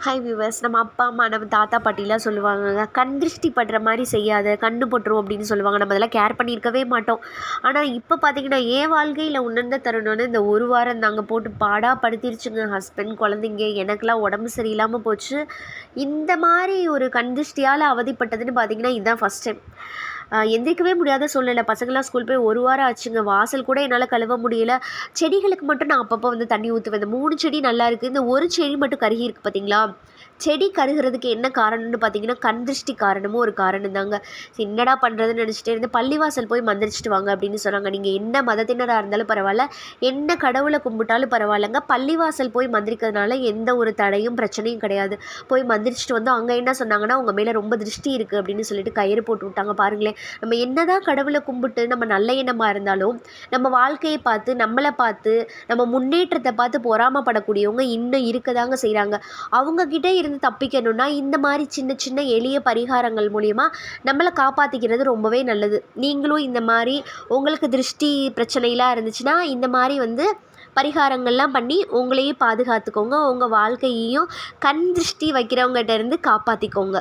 Hi viewers. நம்ம அப்பா அம்மா நம்ம தாத்தா பாட்டிலாம் சொல்லுவாங்கங்க, கண் திருஷ்டி படுற மாதிரி செய்யாத, கண்ணு போட்டுரும் அப்படின்னு சொல்லுவாங்க. நம்ம அதெல்லாம் கேர் பண்ணியிருக்கவே மாட்டோம். ஆனால் இப்போ பார்த்தீங்கன்னா என் வாழ்க்கையில் உணர்ந்த தருணம்னு இந்த ஒரு வாரம் தாங்க போட்டு பாடா படுத்திருச்சுங்க. ஹஸ்பண்ட், குழந்தைங்க, எனக்கெல்லாம் உடம்பு சரியில்லாமல் போச்சு. இந்த மாதிரி ஒரு கண் திருஷ்டியால் அவதிப்பட்டதுன்னு பார்த்தீங்கன்னா இதுதான் ஃபஸ்ட் டைம். எந்திரிக்கவே முடியாத சூழ்நிலை. பசங்களாம் ஸ்கூல் போய் ஒரு வாரம் ஆச்சுங்க. வாசல் கூட என்னால் கழுவ முடியல. செடிகளுக்கு மட்டும் நான் அப்பப்போ வந்து தண்ணி ஊற்றுவேன். இந்த 3 செடி நல்லா இருக்குது. இந்த ஒரு செடி மட்டும் கருகி இருக்குது பார்த்தீங்களா? செடி கருகிறதுக்கு என்ன காரணம்னு பார்த்தீங்கன்னா கண் திருஷ்டி காரணமும் ஒரு காரணம் தாங்க. என்னடா பண்ணுறதுன்னு நினச்சிட்டே இருந்து பள்ளிவாசல் போய் மந்திரிச்சிட்டு வாங்க அப்படின்னு சொன்னாங்க. நீங்கள் என்ன மதத்தினராக இருந்தாலும் பரவாயில்ல, என்ன கடவுளை கும்பிட்டாலும் பரவாயில்லங்க, பள்ளிவாசல் போய் மந்திரிக்கிறதுனால எந்த ஒரு தடையும் பிரச்சனையும் கிடையாது. போய் மந்திரிச்சிட்டு வந்து அங்கே என்ன சொன்னாங்கன்னா, உங்கள் மேலே ரொம்ப திருஷ்டி இருக்குது அப்படின்னு சொல்லிட்டு கயிறு போட்டு விட்டாங்க. பாருங்களேன், நம்ம என்னதான் கடவுளை கும்பிட்டு நம்ம நல்ல எண்ணமாக இருந்தாலும் நம்ம வாழ்க்கையை பார்த்து, நம்மளை பார்த்து, நம்ம முன்னேற்றத்தை பார்த்து பொறாமப்படக்கூடியவங்க இன்னும் இருக்கதாங்க செய்கிறாங்க. அவங்கக்கிட்ட இருந்து தப்பிக்கணும்னா இந்த மாதிரி சின்ன சின்ன எளிய பரிகாரங்கள் மூலிமா நம்மளை காப்பாற்றிக்கிறது ரொம்பவே நல்லது. நீங்களும் இந்த மாதிரி உங்களுக்கு திருஷ்டி பிரச்சனைலாம் இருந்துச்சுன்னா இந்த மாதிரி வந்து பரிகாரங்கள்லாம் பண்ணி உங்களையும் பாதுகாத்துக்கோங்க. உங்கள் வாழ்க்கையையும் கண் திருஷ்டி வைக்கிறவங்ககிட்ட இருந்து காப்பாற்றிக்கோங்க.